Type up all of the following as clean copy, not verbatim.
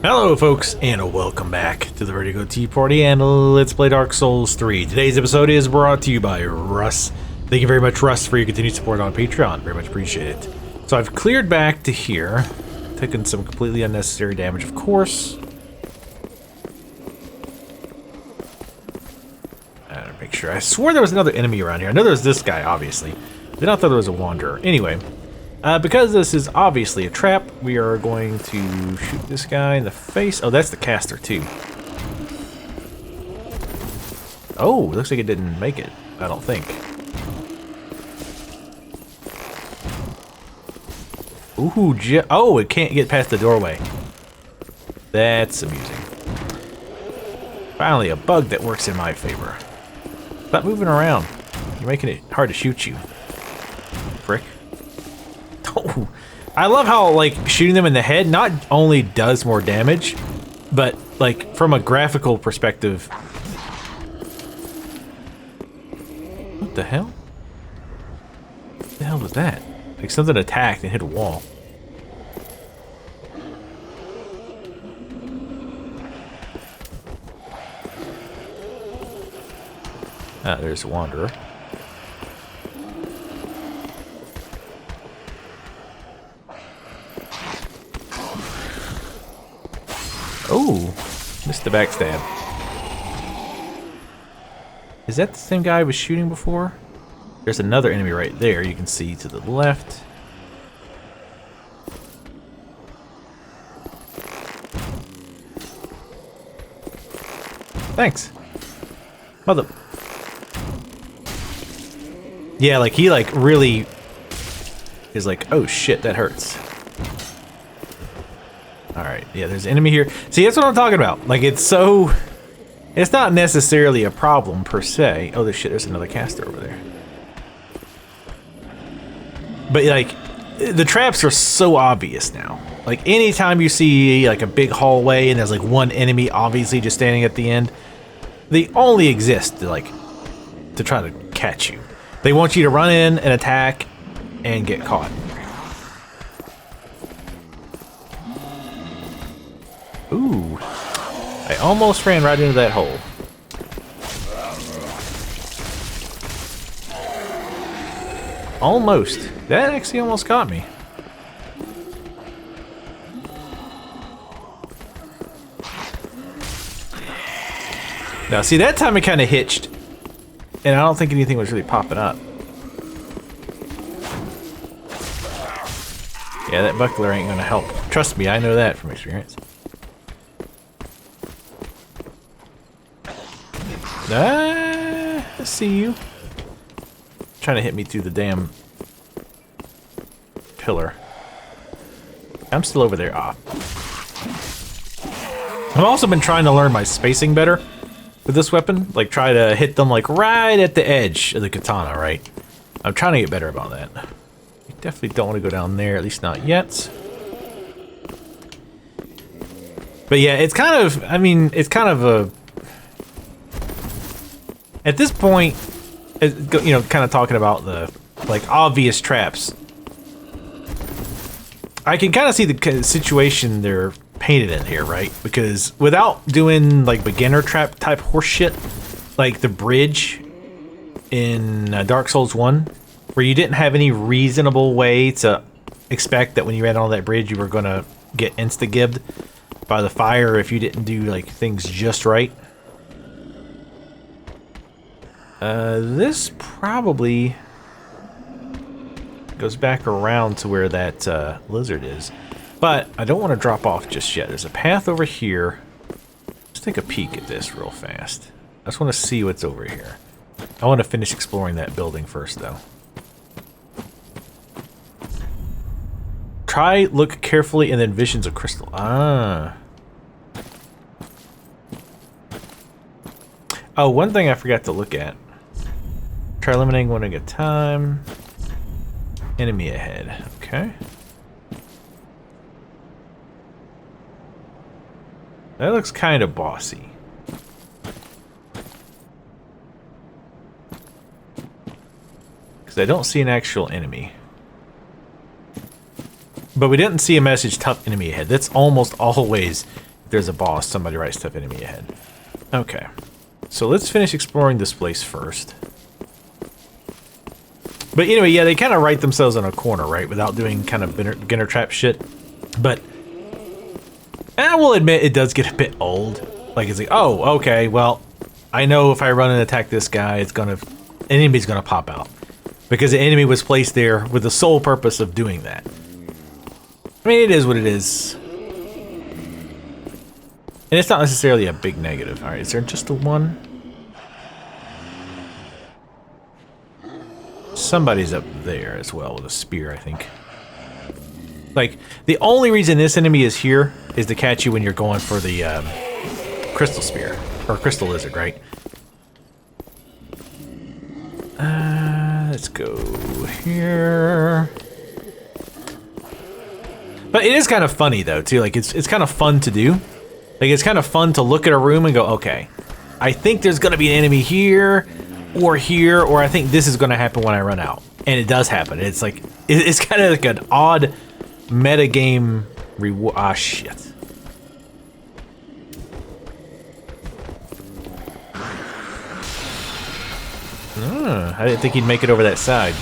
Hello folks, and welcome back to the Vertigo Tea Party and Let's Play Dark Souls 3. Today's episode is brought to you by Russ. Thank you very much, Russ, for your continued support on Patreon. Very much appreciate it. So I've cleared back to here, taken some completely unnecessary damage, of course. Make sure. I swore there was another enemy around here. I know there was this guy, obviously. Then I thought there was a wanderer. Anyway. Because this is obviously a trap, we are going to shoot this guy in the face. Oh, that's the caster, too. Oh, looks like it didn't make it. I don't think. Ooh, oh, it can't get past the doorway. That's amusing. Finally, a bug that works in my favor. Stop moving around. You're making it hard to shoot you. Frick. Oh, I love how, like, shooting them in the head not only does more damage, but, like, from a graphical perspective... What the hell? What the hell was that? Like, something attacked and hit a wall. Ah, there's a wanderer. Oh, missed the backstab. Is that the same guy I was shooting before? There's another enemy right there, you can see to the left. Thanks. Mother. Yeah, like he like really is like, oh shit, that hurts. Alright, yeah, there's an enemy here. See, that's what I'm talking about. Like, it's so... It's not necessarily a problem, per se. Oh, there's another caster over there. But, like, the traps are so obvious now. Like, anytime you see, like, a big hallway and there's, like, one enemy obviously just standing at the end, they only exist to, like, to try to catch you. They want you to run in and attack and get caught. Ooh, I almost ran right into that hole. Almost. That actually almost got me. Now, see, that time it kind of hitched, and I don't think anything was really popping up. Yeah, that buckler ain't gonna help. Trust me, I know that from experience. I see you. Trying to hit me through the damn pillar. I'm still over there. Ah. I've also been trying to learn my spacing better with this weapon. Like, try to hit them, like, right at the edge of the katana, right? I'm trying to get better about that. You definitely don't want to go down there, at least not yet. But yeah, it's kind of, I mean, it's kind of a... At this point, you know, kind of talking about the, like, obvious traps, I can kind of see the situation they're painted in here, right? Because without doing, like, beginner trap type horseshit, like the bridge in Dark Souls 1, where you didn't have any reasonable way to expect that when you ran on that bridge you were going to get insta-gibbed by the fire if you didn't do, like, things just right. This probably goes back around to where that lizard is. But I don't want to drop off just yet. There's a path over here. Let's take a peek at this real fast. I just want to see what's over here. I want to finish exploring that building first, though. Try, look carefully, and then visions of crystal. Ah. Oh, one thing I forgot to look at. Try eliminating one at a time. Enemy ahead. Okay. That looks kind of bossy. Because I don't see an actual enemy. But we didn't see a message, tough enemy ahead. That's almost always If there's a boss, somebody writes tough enemy ahead. Okay. So let's finish exploring this place first. But anyway, yeah, they kind of write themselves in a corner, right? Without doing kind of beginner trap shit. But I will admit it does get a bit old. Like, it's like, oh, okay, well, I know if I run and attack this guy, an enemy's gonna pop out. Because the enemy was placed there with the sole purpose of doing that. I mean, it is what it is. And it's not necessarily a big negative. Alright, is there just the one? Somebody's up there as well with a spear, I think. Like, the only reason this enemy is here is to catch you when you're going for the crystal spear. Or crystal lizard, right? Let's go here. But it is kind of funny though, too. Like, it's kind of fun to do. Like, it's kind of fun to look at a room and go, okay, I think there's gonna be an enemy here, or I think this is gonna happen when I run out. And it does happen. It's like, it's kind of like an odd meta game reward. Ah, shit. I didn't think he'd make it over that side.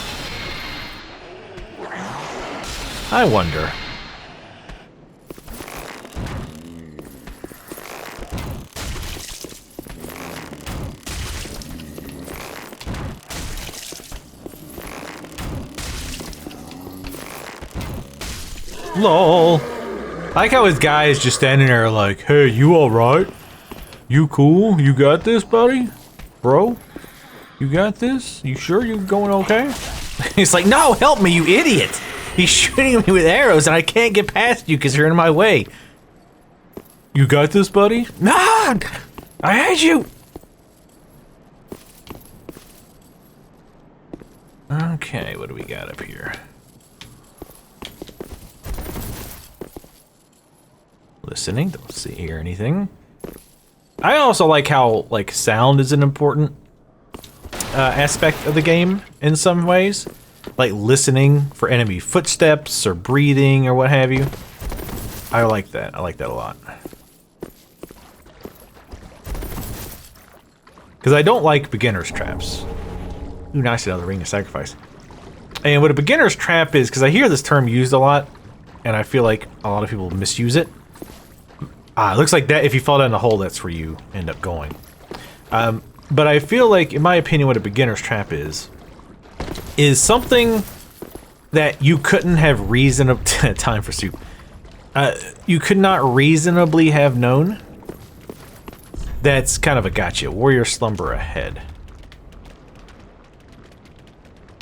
I wonder. LOL. I like how his guy is just standing there like, hey, you alright? You cool? You got this, buddy? Bro? You got this? You sure you're going okay? He's like, no, help me, you idiot! He's shooting me with arrows and I can't get past you because you're in my way. You got this, buddy? No! I hate you! Okay, what do we got up here? Listening, don't hear anything. I also like how, like, sound is an important aspect of the game in some ways. Like listening for enemy footsteps or breathing or what have you. I like that. I like that a lot. Because I don't like beginner's traps. Ooh, nice, another ring of sacrifice. And what a beginner's trap is, because I hear this term used a lot, and I feel like a lot of people misuse it. It looks like that if you fall down the hole, that's where you end up going. But I feel like, in my opinion, what a beginner's trap is something that you couldn't have time for soup. You could not reasonably have known. That's kind of a gotcha. Warrior slumber ahead.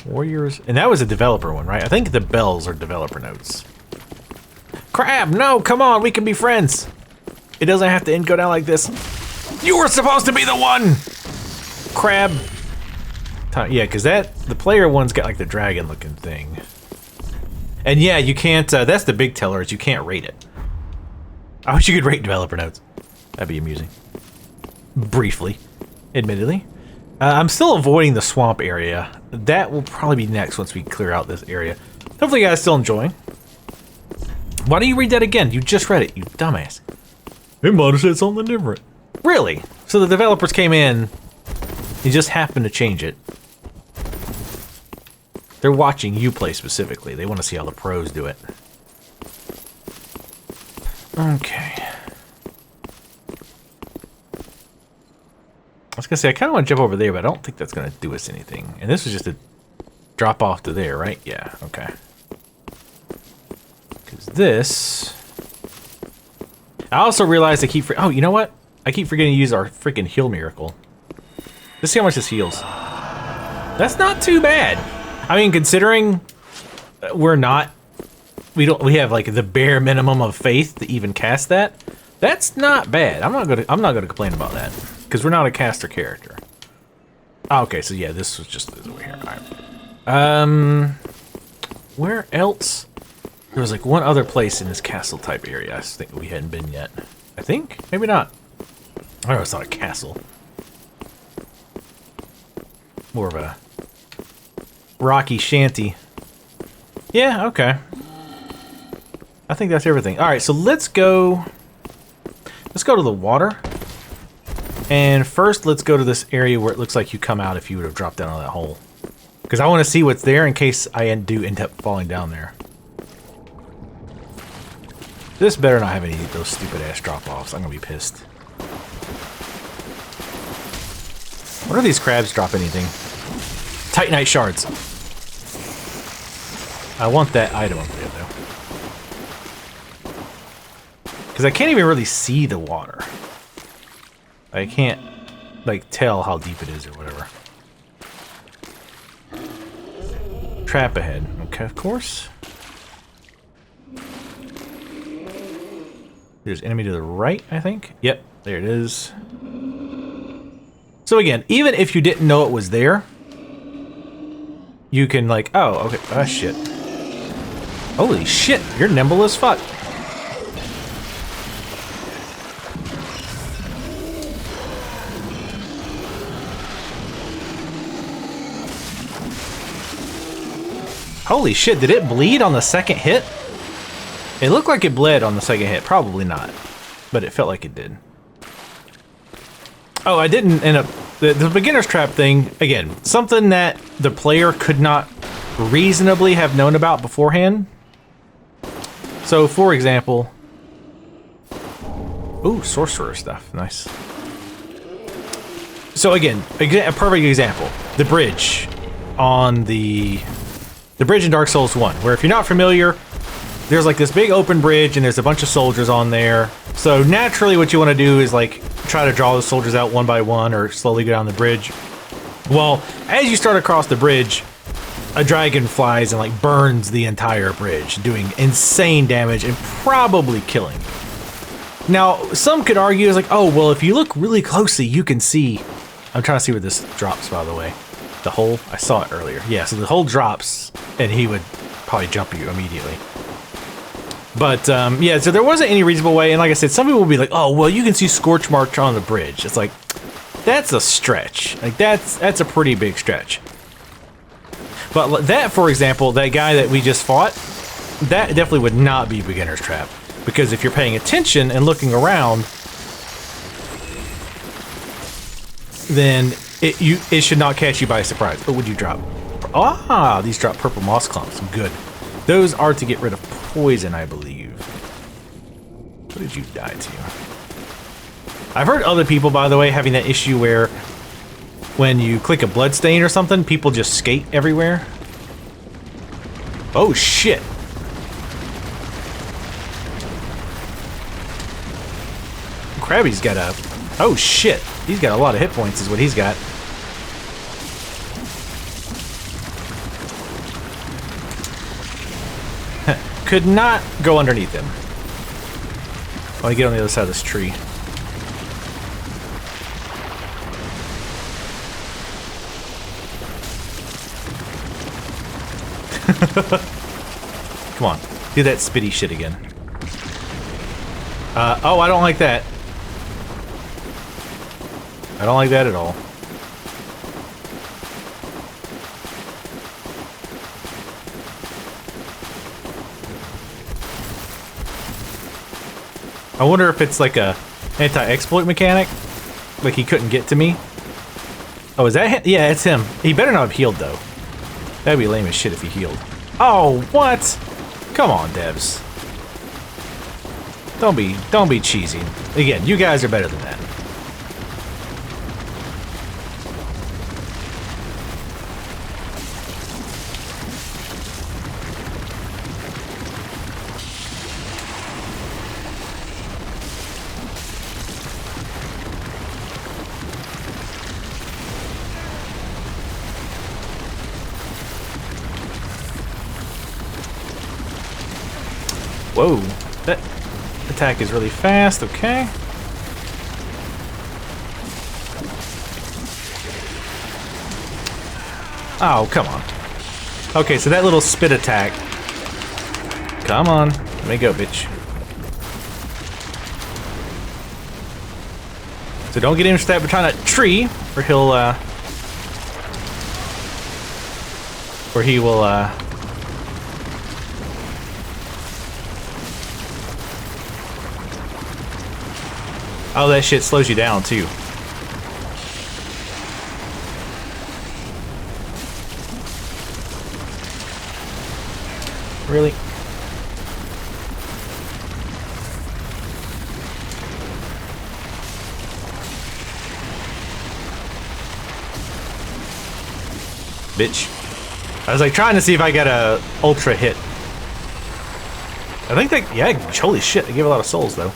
Warriors, and that was a developer one, right? I think the bells are developer notes. Crab, no, come on, we can be friends. It doesn't have to go down like this. You were supposed to be the one! Crab. Yeah, because the player one's got like the dragon looking thing. And yeah, you can't, that's the big teller, is you can't rate it. I wish you could rate developer notes. That'd be amusing. Briefly, admittedly. I'm still avoiding the swamp area. That will probably be next once we clear out this area. Hopefully you guys still enjoying. Why don't you read that again? You just read it, you dumbass. It might have said something different. Really? So the developers came in, you just happened to change it. They're watching you play specifically. They want to see how the pros do it. Okay. I was gonna say, I kind of want to jump over there, but I don't think that's gonna do us anything. And this was just a drop off to there, right? Yeah, okay. Because this... I also realized I keep... Oh, you know what? I keep forgetting to use our freaking heal miracle. Let's see how much this heals. That's not too bad. I mean, considering we're not... We have like the bare minimum of faith to even cast that. That's not bad. I'm not gonna complain about that. Because we're not a caster character. Oh, okay, so yeah, this was just over here. Alright. Where else? There was like one other place in this castle type area I think we hadn't been yet. I think? Maybe not. Oh, it's not a castle. More of a rocky shanty. Yeah, okay. I think that's everything. Alright, so let's go... let's go to the water. And first, let's go to this area where it looks like you come out if you would have dropped down on that hole. Because I want to see what's there in case I do end up falling down there. This better not have any of those stupid ass drop-offs. I'm going to be pissed. What are these crabs drop anything? Titanite shards. I want that item over there, though. Because I can't even really see the water. I can't, like, tell how deep it is or whatever. Trap ahead. Okay, of course. There's enemy to the right, I think. Yep, there it is. So again, even if you didn't know it was there, you can like, oh, okay, ah, shit. Holy shit, you're nimble as fuck. Holy shit, did it bleed on the second hit? It looked like it bled on the second hit. Probably not. But it felt like it did. Oh, I didn't end up... The beginner's trap thing, again, something that the player could not reasonably have known about beforehand. So, for example... Ooh, sorcerer stuff. Nice. So again, a perfect example. The bridge on the bridge in Dark Souls 1, where if you're not familiar, there's like this big open bridge and there's a bunch of soldiers on there. So naturally what you want to do is like try to draw the soldiers out one by one or slowly go down the bridge. Well, as you start across the bridge, a dragon flies and like burns the entire bridge, doing insane damage and probably killing you. Now, some could argue is like, oh, well, if you look really closely, you can see... I'm trying to see where this drops, by the way. The hole? I saw it earlier. Yeah, so the hole drops, and he would probably jump you immediately. But, yeah, so there wasn't any reasonable way, and like I said, some people will be like, oh, well, you can see scorch marks on the bridge. It's like, that's a stretch. Like, that's a pretty big stretch. But that, for example, that guy that we just fought, that definitely would not be beginner's trap. Because if you're paying attention and looking around, then it should not catch you by surprise. What would you drop? Ah, these drop purple moss clumps. Good. Those are to get rid of poison, I believe. What did you die to? I've heard other people, by the way, having that issue where when you click a bloodstain or something, people just skate everywhere. Oh, shit. Krabby's got a... Oh, shit. He's got a lot of hit points is what he's got. Could not go underneath him. I want to get on the other side of this tree. Come on. Do that spitty shit again. Oh, I don't like that. I don't like that at all. I wonder if it's like a anti-exploit mechanic. Like he couldn't get to me. Oh, is that him? Yeah, it's him. He better not have healed though. That'd be lame as shit if he healed. Oh, what? Come on, devs. Don't be cheesy. Again, you guys are better than that. Whoa, that attack is really fast, okay. Oh, come on. Okay, so that little spit attack. Come on, let me go, bitch. So don't get him stabbed behind that tree, or he'll, or he will, Oh, that shit slows you down too. Really? Bitch. I was like trying to see if I got a ultra hit. I think they, yeah, holy shit, they gave a lot of souls though.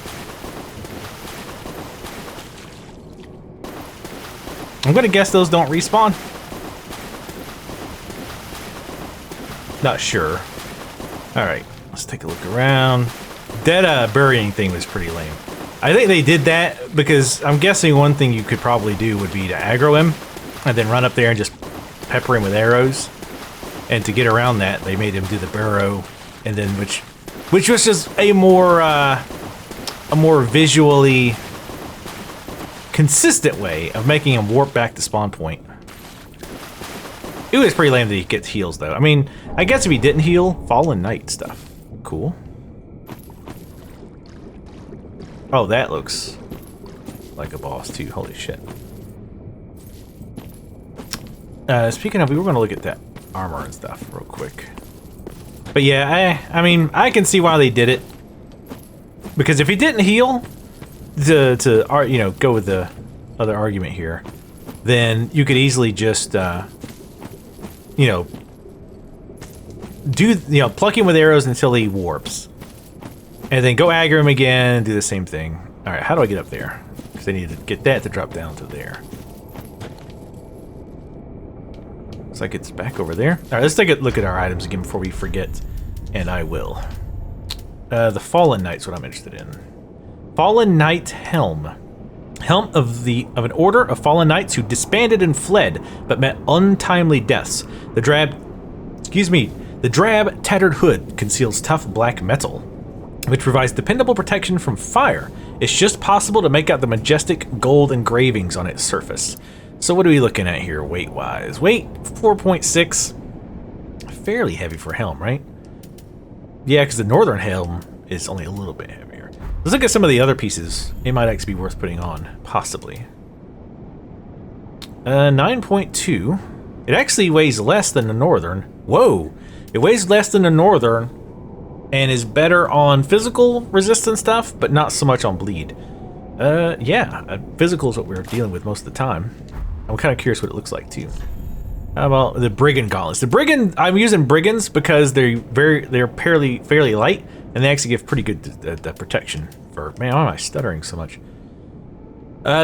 I'm gonna guess those don't respawn. Not sure. Alright, let's take a look around. That burying thing was pretty lame. I think they did that because I'm guessing one thing you could probably do would be to aggro him and then run up there and just pepper him with arrows. And to get around that, they made him do the burrow, and then which was just a more visually consistent way of making him warp back to spawn point. It was pretty lame that he gets heals though. I mean, I guess if he didn't heal, Fallen Knight stuff. Cool. Oh, that looks like a boss too. Holy shit. Speaking of, we were going to look at that armor and stuff real quick. But yeah, I mean, I can see why they did it. Because if he didn't heal, to you know, go with the other argument here, then you could easily just, you know, pluck him with arrows until he warps. And then go aggro him again and do the same thing. Alright, how do I get up there? Because I need to get that to drop down to there. Looks like it's back over there. Alright, let's take a look at our items again before we forget. And I will. The Fallen Knight's what I'm interested in. Fallen Knight Helm. Helm of an order of fallen knights who disbanded and fled, but met untimely deaths. The drab, tattered hood conceals tough black metal, which provides dependable protection from fire. It's just possible to make out the majestic gold engravings on its surface. So what are we looking at here weight-wise? Weight, 4.6. Fairly heavy for helm, right? Yeah, because the northern helm is only a little bit heavier. Let's look at some of the other pieces. It might actually be worth putting on, possibly. 9.2. It actually weighs less than the northern. Whoa! It weighs less than the northern and is better on physical resistance stuff, but not so much on bleed. Yeah, physical is what we're dealing with most of the time. I'm kind of curious what it looks like too. How about the Brigand gauntlets? The Brigand, I'm using Brigands because they're fairly light, and they actually give pretty good protection for, man, why am I stuttering so much?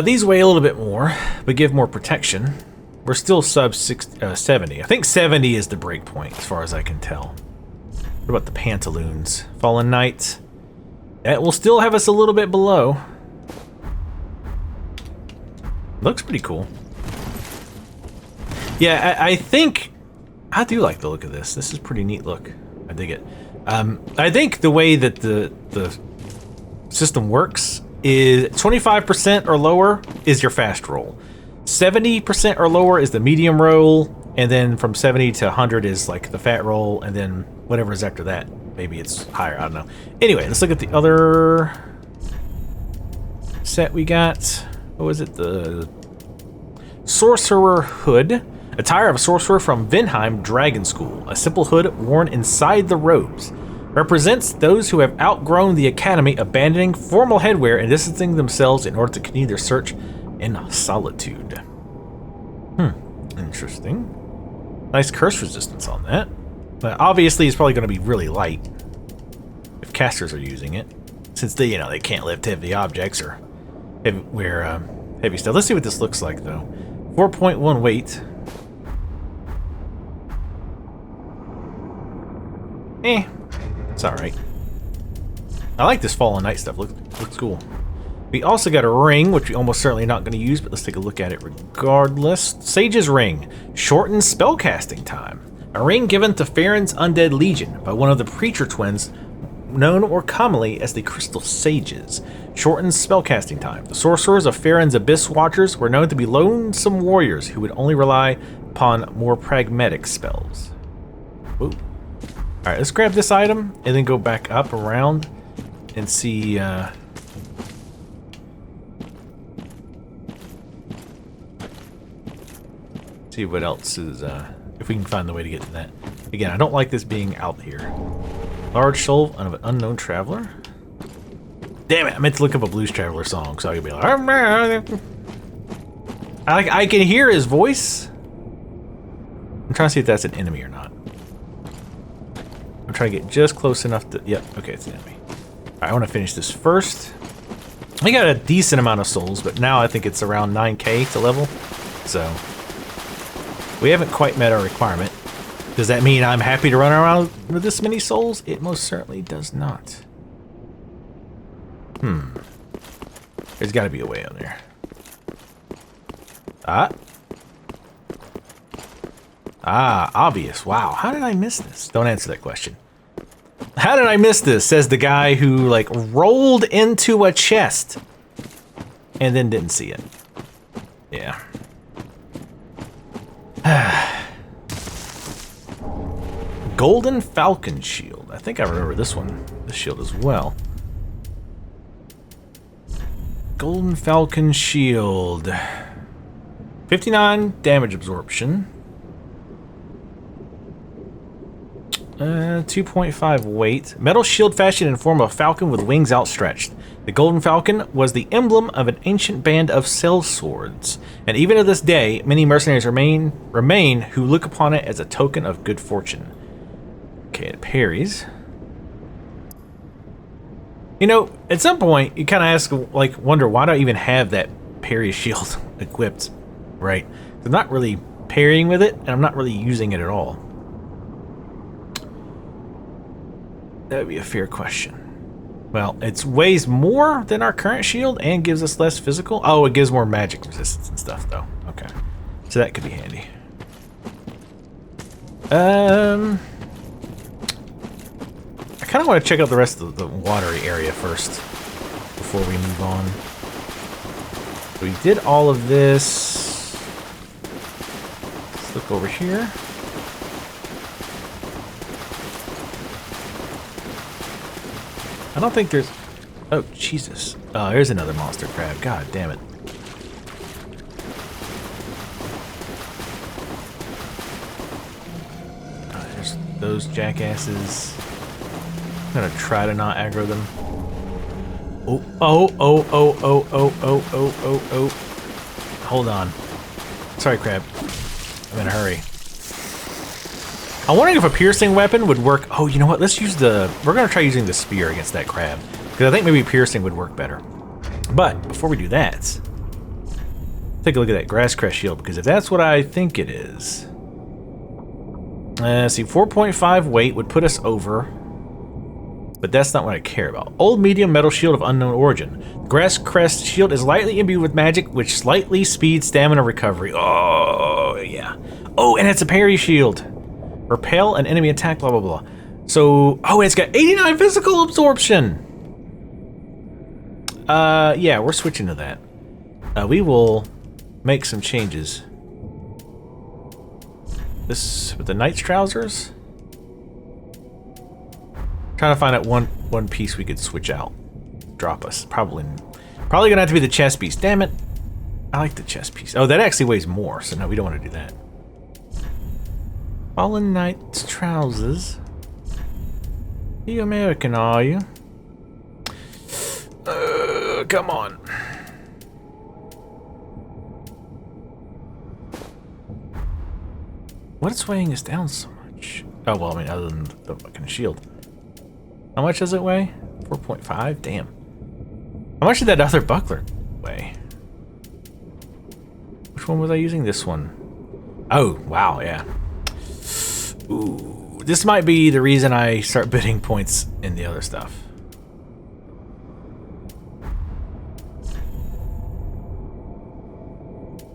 These weigh a little bit more, but give more protection. We're still sub 70. I think 70 is the break point, as far as I can tell. What about the pantaloons? Fallen Knight. That will still have us a little bit below. Looks pretty cool. Yeah, I think I do like the look of this. This is a pretty neat look. I dig it. I think the way that the system works is 25% or lower is your fast roll. 70% or lower is the medium roll, and then from 70 to 100 is like the fat roll, and then whatever is after that, maybe it's higher, I don't know. Anyway, let's look at the other set we got. What was it? The Sorcerer Hood. Attire of a sorcerer from Vinheim Dragon School. A simple hood worn inside the robes. Represents those who have outgrown the academy, abandoning formal headwear and distancing themselves in order to continue their search in solitude. Interesting. Nice curse resistance on that. But obviously it's probably going to be really light if casters are using it, since they, they can't lift heavy objects or heavy stuff. Let's see what this looks like though. 4.1 weight. It's alright. I like this Fallen Knight stuff. Looks cool. We also got a ring, which we almost certainly not going to use, but let's take a look at it regardless. Sage's Ring. Shortens spellcasting time. A ring given to Farron's Undead Legion by one of the Preacher Twins, known more commonly as the Crystal Sages. Shortens spellcasting time. The sorcerers of Farron's Abyss Watchers were known to be lonesome warriors who would only rely upon more pragmatic spells. Whoa. Alright, let's grab this item and then go back up around and see See what else is, if we can find the way to get to that. Again, I don't like this being out here. Large soul of an unknown traveler. Damn it, I meant to look up a Blues Traveler song, so I could be like, I can hear his voice. I'm trying to see if that's an enemy or not. I'm trying to get just close enough to, yep, okay, it's an enemy. All right, I want to finish this first. I got a decent amount of souls, but now I think it's around 9k to level, so we haven't quite met our requirement. Does that mean I'm happy to run around with this many souls? It most certainly does not. There's got to be a way out there. Obvious. Wow, how did I miss this? Don't answer that question. How did I miss this? Says the guy who, like, rolled into a chest and then didn't see it. Yeah. Golden Falcon Shield. I think I remember this one, this shield as well. Golden Falcon Shield. 59 damage absorption. 2.5 weight. Metal shield fashioned in form of a falcon with wings outstretched. The Golden Falcon was the emblem of an ancient band of sellswords, and even to this day, many mercenaries remain who look upon it as a token of good fortune. Okay, it parries. You know, at some point, you kind of ask, like, wonder why do I even have that parry shield equipped, right? I'm not really parrying with it, and I'm not really using it at all. That would be a fair question. Well, it weighs more than our current shield and gives us less physical. Oh, it gives more magic resistance and stuff, though. Okay. So that could be handy. I kind of want to check out the rest of the watery area first before we move on. So we did all of this. Let's look over here. I don't think there's... Oh, Jesus. Oh, there's another monster crab. God damn it. There's those jackasses. I'm gonna try to not aggro them. Oh. Hold on. Sorry, crab. I'm in a hurry. I'm wondering if a piercing weapon would work. Oh, you know what? Let's use the... We're going to try using the spear against that crab. Because I think maybe piercing would work better. But before we do that, take a look at that grass crest shield. Because if that's what I think it is... see, 4.5 weight would put us over. But that's not what I care about. Old medium metal shield of unknown origin. The grass crest shield is lightly imbued with magic, which slightly speeds stamina recovery. Oh, yeah. Oh, and it's a parry shield. Repel an enemy attack, blah, blah, blah. So, oh, it's got 89 physical absorption. Yeah, we're switching to that. We will make some changes. This, with the knight's trousers. Trying to find out one piece we could switch out. Drop us. Probably gonna have to be the chest piece. Damn it. I like the chest piece. Oh, that actually weighs more, so no, we don't want to do that. Fallen Knight's trousers. You American, are you? Come on. What's weighing us down so much? Oh, well, I mean, other than the fucking shield. How much does it weigh? 4.5? Damn. How much did that other buckler weigh? Which one was I using? This one. Oh, wow, yeah. Ooh, this might be the reason I start bidding points in the other stuff.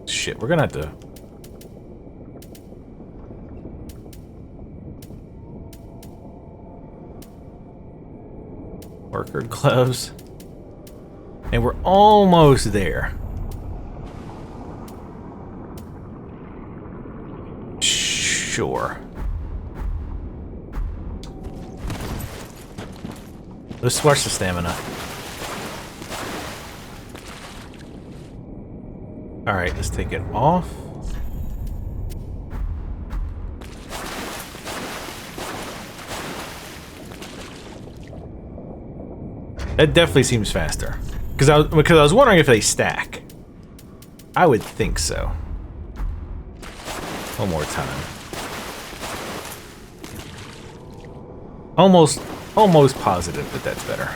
Shit, we're gonna have to... Worker gloves. And we're almost there. Sure. Let's watch the stamina. Alright, let's take it off. That definitely seems faster. Because I was wondering if they stack. I would think so. One more time. Almost positive that that's better.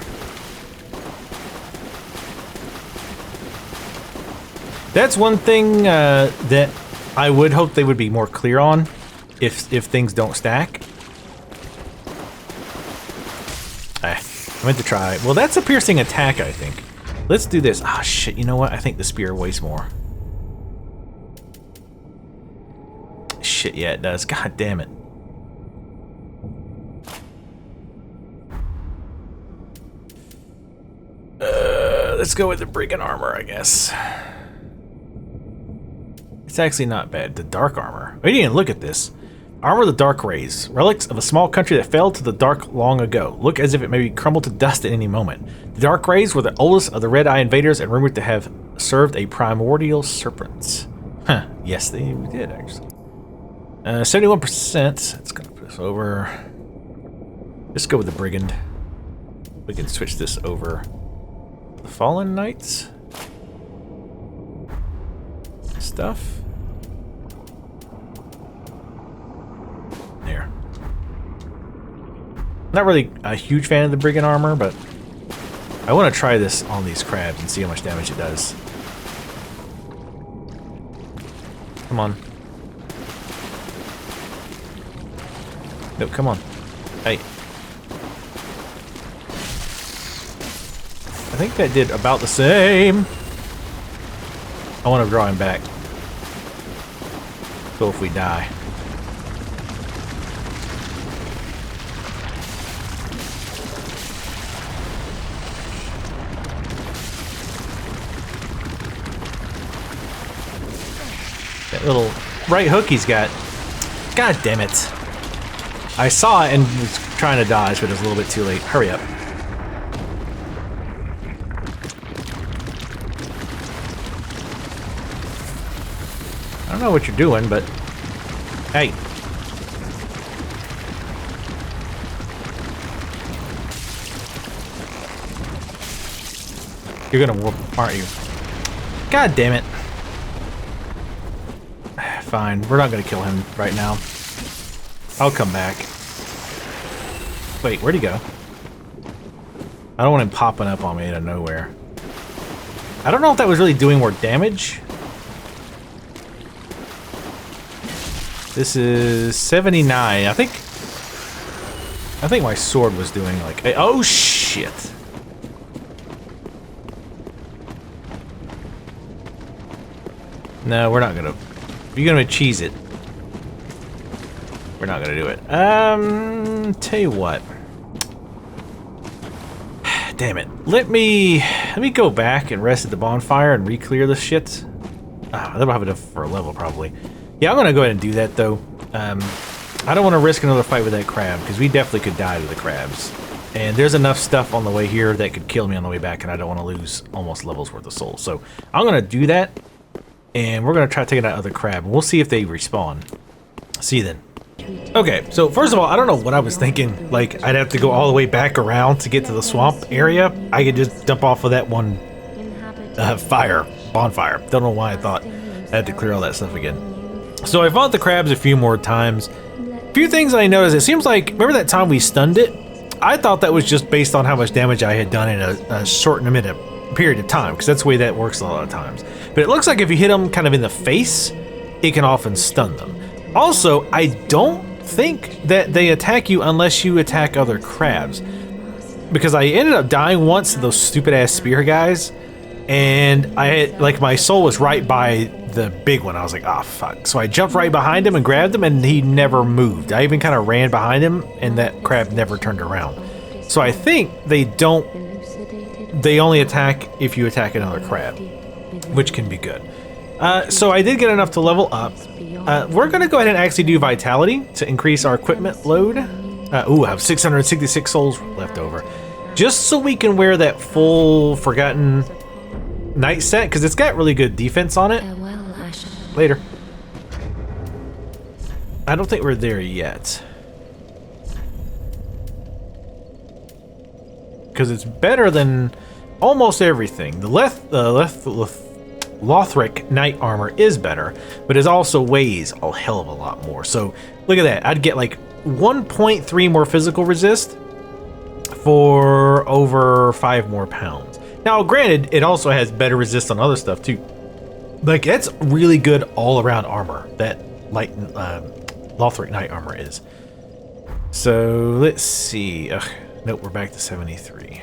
That's one thing that I would hope they would be more clear on if things don't stack. I meant to try. Well, that's a piercing attack, I think. Let's do this. Ah, shit. You know what? I think the spear weighs more. Shit, yeah, it does. God damn it. Let's go with the brigand armor, I guess. It's actually not bad. The dark armor. I didn't even look at this. Armor of the Dark Rays. Relics of a small country that fell to the dark long ago. Look as if it may be crumbled to dust at any moment. The Dark Rays were the oldest of the Red Eye invaders and rumored to have served a primordial serpent. Huh. Yes, they did, actually. 71%. It's going to put us over. Let's go with the Brigand. We can switch this over. The Fallen Knights. Stuff. There. Not really a huge fan of the Brigand armor, but I want to try this on these crabs and see how much damage it does. Come on. Nope, come on. Hey. I think that did about the same. I want to draw him back. Go if we die. That little right hook he's got. God damn it. I saw it and was trying to dodge, but it was a little bit too late. Hurry up. I don't know what you're doing, but hey. You're gonna whoop, aren't you? God damn it. Fine, we're not gonna kill him right now. I'll come back. Wait, where'd he go? I don't want him popping up on me out of nowhere. I don't know if that was really doing more damage. This is 79. I think my sword was doing like, oh shit. No, we're not gonna. You're gonna cheese it. We're not gonna do it. Tell you what. Damn it. Let me go back and rest at the bonfire and re-clear this shit. That'll have enough for a level probably. Yeah, I'm gonna go ahead and do that though. I don't want to risk another fight with that crab because we definitely could die to the crabs. And there's enough stuff on the way here that could kill me on the way back, and I don't want to lose almost levels worth of souls. So I'm gonna do that, and we're gonna try taking that other crab, and we'll see if they respawn. See you then. Okay, so first of all, I don't know what I was thinking. Like, I'd have to go all the way back around to get to the swamp area. I could just jump off of that one bonfire. Don't know why I thought I had to clear all that stuff again. So I fought the crabs a few more times. A few things I noticed. It seems like, remember that time we stunned it? I thought that was just based on how much damage I had done in a short period of time, because that's the way that works a lot of times. But it looks like if you hit them kind of in the face, it can often stun them. Also, I don't think that they attack you unless you attack other crabs, because I ended up dying once to those stupid ass spear guys, and I had, like, my soul was right by the big one. I was like, oh fuck. So I jumped right behind him and grabbed him, and he never moved. I even kind of ran behind him, and that crab never turned around. So I think they only attack if you attack another crab, which can be good. So I did get enough to level up. We're gonna go ahead and actually do vitality to increase our equipment load. I have 666 souls left over, just so we can wear that full Forgotten Knight set, because it's got really good defense on it. Later. I don't think we're there yet. because it's better than almost everything. The Lothric Knight Armor is better, but it also weighs a hell of a lot more. So look at that. I'd get like 1.3 more physical resist for over 5 more pounds. Now, granted, it also has better resist on other stuff too. Like, it's really good all-around armor that Lothric Knight Armor is. So let's see. Nope, we're back to 73.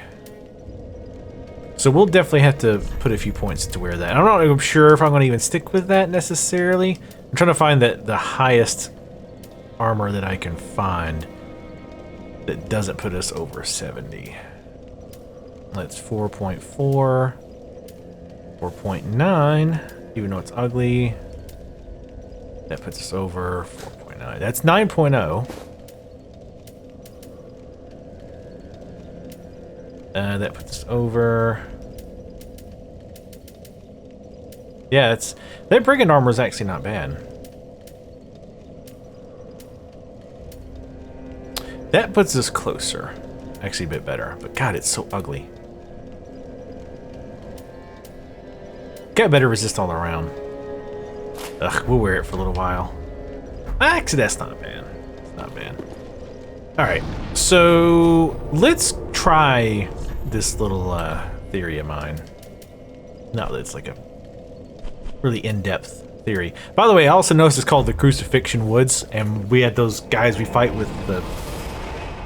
So we'll definitely have to put a few points to wear that. I'm not sure if I'm going to even stick with that necessarily. I'm trying to find the highest armor that I can find that doesn't put us over 70. That's 4.4, 4.9, even though it's ugly. That puts us over 4.9. That's 9.0. That puts us over. Yeah, that brigand armor is actually not bad. That puts us closer. Actually a bit better. But God, it's so ugly. Got better resist all around. Ugh, we'll wear it for a little while. Actually, that's not bad. It's not bad. Alright, so let's try this little theory of mine. No, it's like a really in-depth theory. By the way, I also noticed it's called the Crucifixion Woods, and we had those guys we fight with the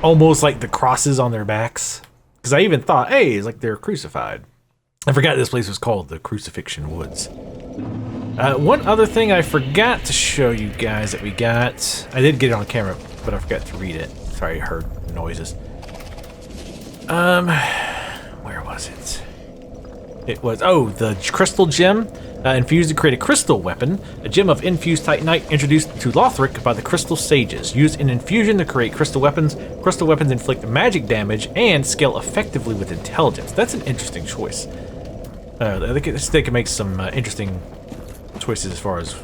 almost like the crosses on their backs. Because I even thought, hey, it's like they're crucified. I forgot this place was called the Crucifixion Woods. One other thing I forgot to show you guys that we got. I did get it on camera, but I forgot to read it. Sorry, I heard noises. Where was it? It was, oh, the crystal gem. Infused to create a crystal weapon. A gem of infused titanite introduced to Lothric by the crystal sages. Used in infusion to create crystal weapons. Crystal weapons inflict magic damage and scale effectively with intelligence. That's an interesting choice. I think they can make some interesting choices as far as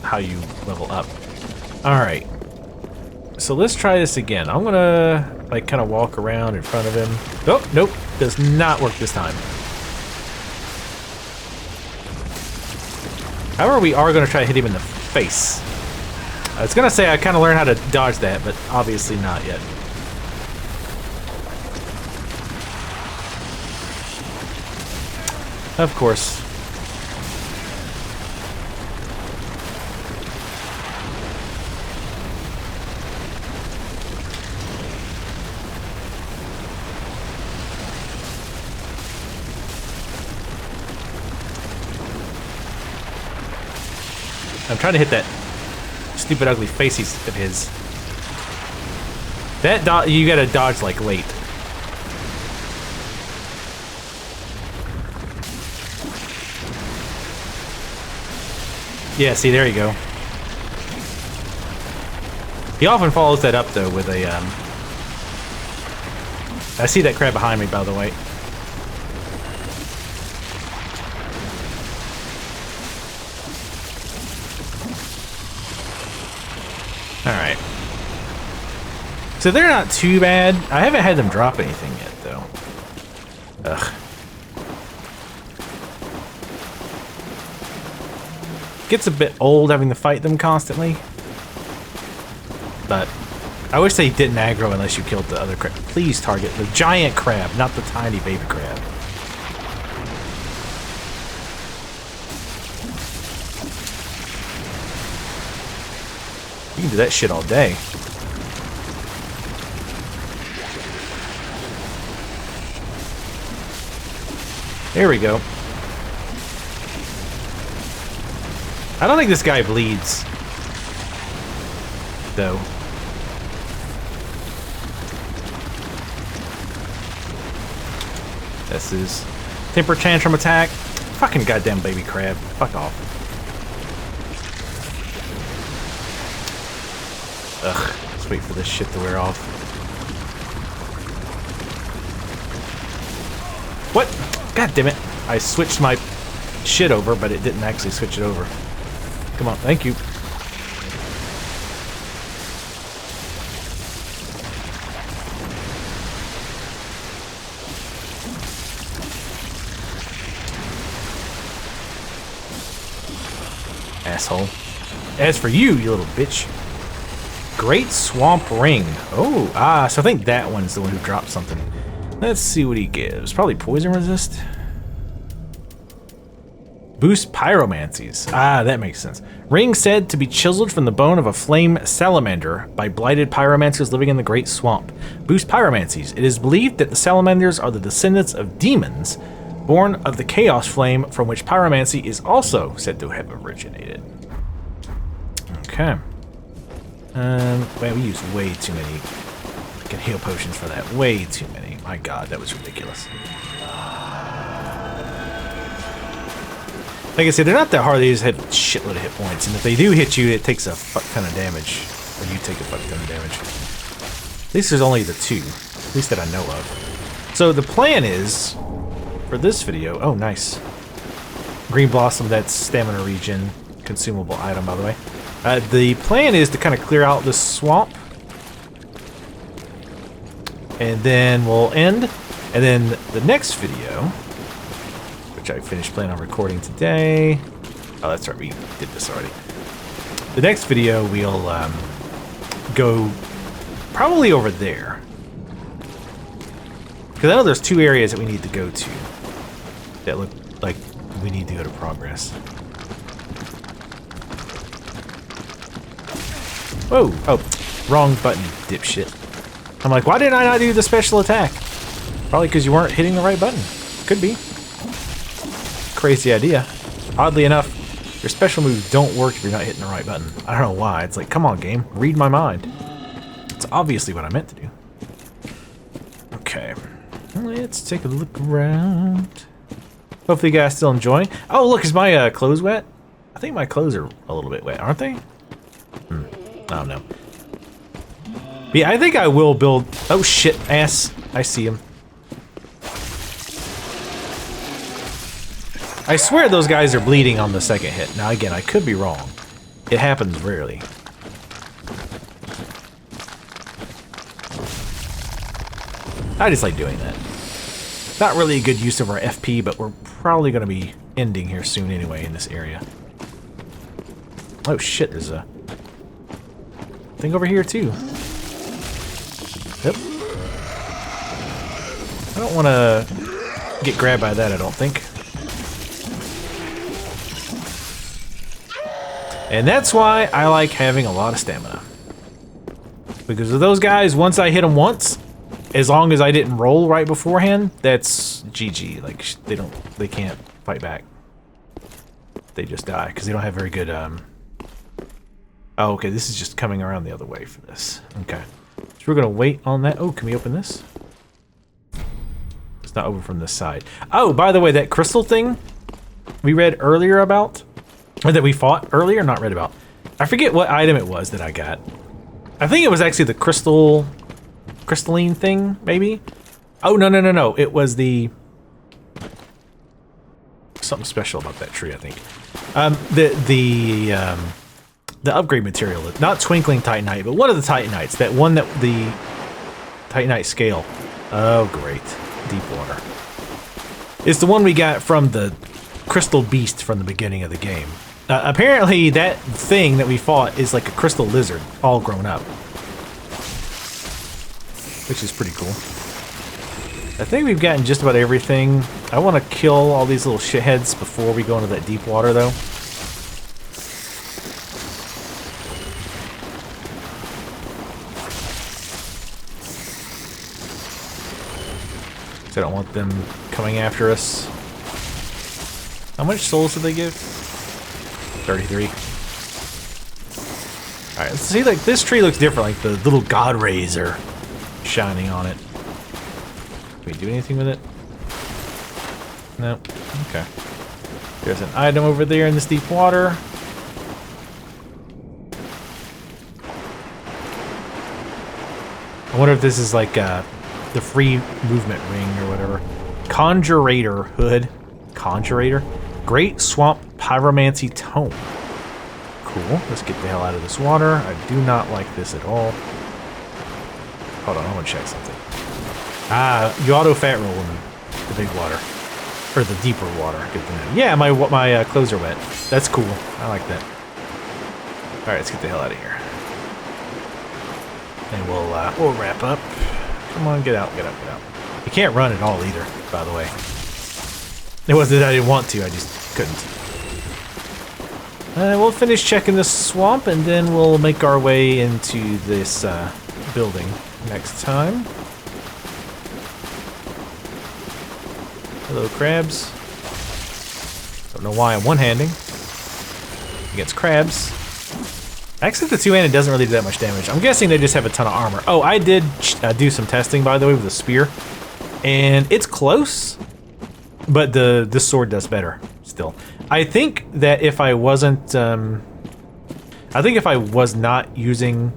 how you level up. Alright. So let's try this again. I'm gonna like kind of walk around in front of him. Oh, nope. Does not work this time. However, we are going to try to hit him in the face. I was going to say I kind of learned how to dodge that, but obviously not yet. Of course. I'm trying to hit that stupid ugly face of his. That you gotta dodge like late. Yeah, see, there you go. He often follows that up though with a I see that crab behind me, by the way. Alright. So they're not too bad. I haven't had them drop anything yet, though. Ugh. Gets a bit old having to fight them constantly. But I wish they didn't aggro unless you killed the other crab. Please target the giant crab, not the tiny baby crab. You can do that shit all day. There we go. I don't think this guy bleeds, though. This is temper tantrum attack. Fucking goddamn baby crab. Fuck off. Ugh. Let's wait for this shit to wear off. What? God damn it. I switched my shit over, but it didn't actually switch it over. Come on, thank you. asshole. As for you, you little bitch. Great Swamp Ring. Oh, so I think that one's the one who dropped something. Let's see what he gives. Probably poison resist. Boost pyromancies. That makes sense. Ring said to be chiseled from the bone of a flame salamander by blighted pyromancers living in the Great Swamp. Boost pyromancies. It is believed that the salamanders are the descendants of demons, born of the chaos flame from which pyromancy is also said to have originated. Okay. Man, we used way too many fucking heal potions for that. Way too many. My god, that was ridiculous. Like I said, they're not that hard. They just have a shitload of hit points. And if they do hit you, it takes a fuck ton of damage. Or you take a fuck ton of damage. At least there's only the 2. At least that I know of. So the plan is, for this video... Oh, nice. Green Blossom, that's stamina regen. Consumable item, by the way. The plan is to kind of clear out this swamp. And then we'll end. And then the next video... which I finished planning on recording today. Oh, that's right, we did this already. The next video, we'll go probably over there. Because I know there's 2 areas that we need to go to that look like we need to go to progress. Whoa! Oh, wrong button, dipshit. I'm like, why did I not do the special attack? Probably because you weren't hitting the right button. Could be. Crazy idea. Oddly enough, your special moves don't work if you're not hitting the right button. I don't know why. It's like, come on, game. Read my mind. It's obviously what I meant to do. Okay. Let's take a look around. Hopefully you guys still enjoying. Oh, look, is my clothes wet? I think my clothes are a little bit wet, aren't they? I don't know. But yeah, I think I will build... Oh, shit, ass. I see him. I swear those guys are bleeding on the second hit. Now again, I could be wrong. It happens rarely. I just like doing that. Not really a good use of our FP, but we're probably going to be ending here soon anyway in this area. Oh shit, there's a thing over here too. Yep. I don't want to get grabbed by that, I don't think. And that's why I like having a lot of stamina. Because of those guys, once I hit them once, as long as I didn't roll right beforehand, that's GG. Like, they can't fight back. They just die, because they don't have very good, Oh, okay, this is just coming around the other way for this. Okay. So we're gonna wait on that. Oh, can we open this? It's not open from this side. Oh, by the way, that crystal thing we read earlier about, or that we fought earlier, not read about. I forget what item it was that I got. I think it was actually the crystalline thing, maybe? Oh, no. It was the... something special about that tree, I think. The upgrade material, not Twinkling Titanite, but one of the Titanites. That one that the Titanite scale. Oh, great. Deep water. It's the one we got from the crystal beast from the beginning of the game. Apparently that thing that we fought is like a crystal lizard, all grown up. Which is pretty cool. I think we've gotten just about everything. I want to kill all these little shitheads before we go into that deep water, though. So I don't want them coming after us. How much souls did they give? 33. Alright, let's see, like, this tree looks different, like the little god rays are shining on it. Can we do anything with it? No. Okay. There's an item over there in this deep water. I wonder if this is like the free movement ring or whatever. Conjurator hood. Conjurator? Great Swamp Pyromancy Tome. Cool. Let's get the hell out of this water. I do not like this at all. Hold on, I want to check something. You auto fat roll in the big water. Or the deeper water. Good to know. Yeah, my clothes are wet. That's cool. I like that. Alright, let's get the hell out of here. And we'll wrap up. Come on, get out, get out, get out. You can't run at all either, by the way. It wasn't that I didn't want to, I just couldn't. We'll finish checking this swamp, and then we'll make our way into this building next time. Hello, crabs. Don't know why I'm one-handing against crabs. Actually, the two-handed doesn't really do that much damage. I'm guessing they just have a ton of armor. Oh, I did do some testing, by the way, with the spear. And it's close, but this sword does better still. I think that if I wasn't... I think if I was not using...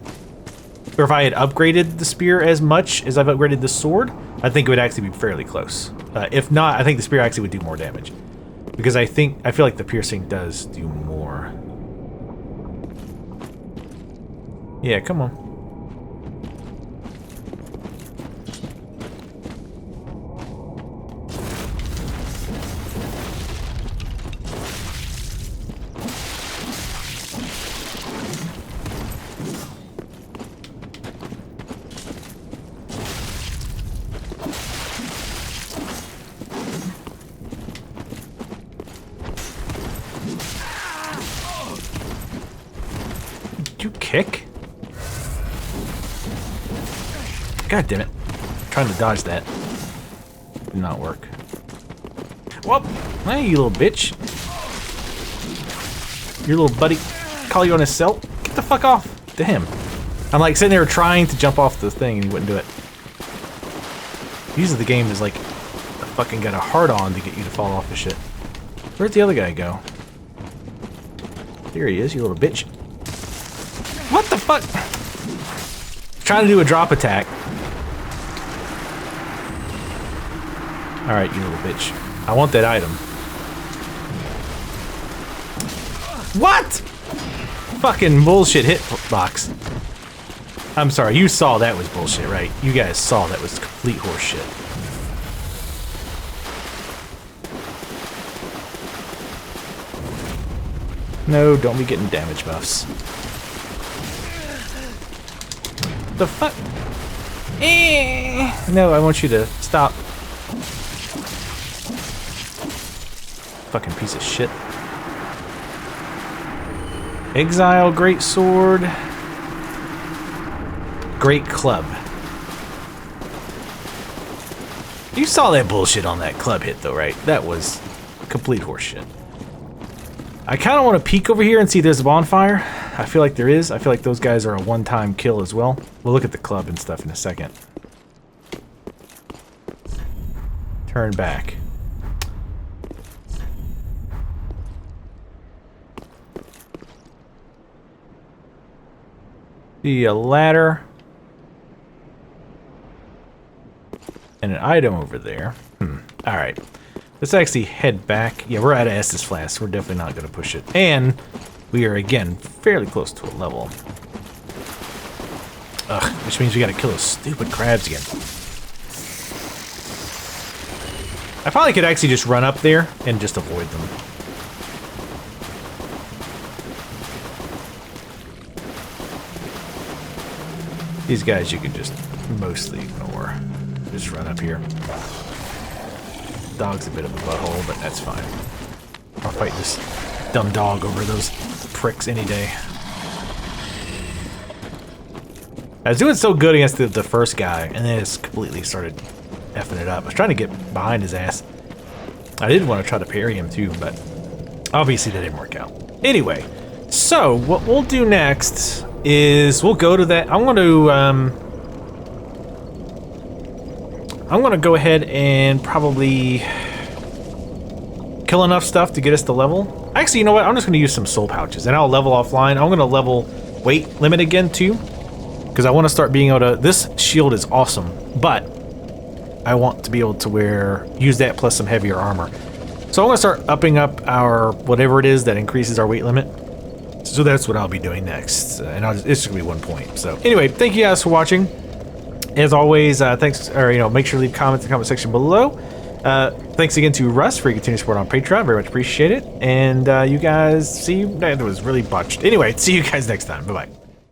Or if I had upgraded the spear as much as I've upgraded the sword, I think it would actually be fairly close. If not, I think the spear actually would do more damage. Because I feel like the piercing does do more. Yeah, come on. Did you kick? God damn it. I'm trying to dodge that. Did not work. Whoop! Hey, you little bitch. Your little buddy call you on his cell? Get the fuck off. Damn. I'm like sitting there trying to jump off the thing and he wouldn't do it. Usually the game is like fucking got a hard on to get you to fall off the shit. Where'd the other guy go? There he is, you little bitch. What the fuck? Trying to do a drop attack. Alright, you little bitch. I want that item. What? Fucking bullshit hitbox. I'm sorry, you saw that was bullshit, right? You guys saw that was complete horseshit. No, don't be getting damage buffs. The fuck? No, I want you to stop. Fucking piece of shit. Exile, great sword. Great club. You saw that bullshit on that club hit though, right? That was complete horseshit. I kind of want to peek over here and see if there's a bonfire. I feel like there is. I feel like those guys are a one-time kill as well. We'll look at the club and stuff in a second. Turn back. See a ladder. And an item over there. Alright. Let's actually head back. Yeah, we're out of Estus Flask. We're definitely not going to push it. And we are, again, fairly close to a level. Ugh, which means we got to kill those stupid crabs again. I probably could actually just run up there and just avoid them. These guys you can just mostly ignore. Just run up here. Dog's a bit of a butthole, but that's fine. I'll fight this dumb dog over those pricks any day. I was doing so good against the first guy, and then it's completely started effing it up. I was trying to get behind his ass. I did want to try to parry him too, but obviously that didn't work out. Anyway, so what we'll do next is we'll go to that. I'm going to go ahead and probably kill enough stuff to get us to level. Actually, you know what? I'm just going to use some soul pouches, and I'll level offline. I'm going to level weight limit again too, because I want to start being able to. This shield is awesome, but I want to be able to use that plus some heavier armor. So I'm going to start upping up our whatever it is that increases our weight limit. So that's what I'll be doing next, and it's just going to be 1 point. So anyway, thank you guys for watching. As always, thanks, make sure to leave comments in the comment section below. Thanks again to Russ for your continued support on Patreon. Very much appreciate it. And you guys see, that was really botched. Anyway, see you guys next time. Bye-bye.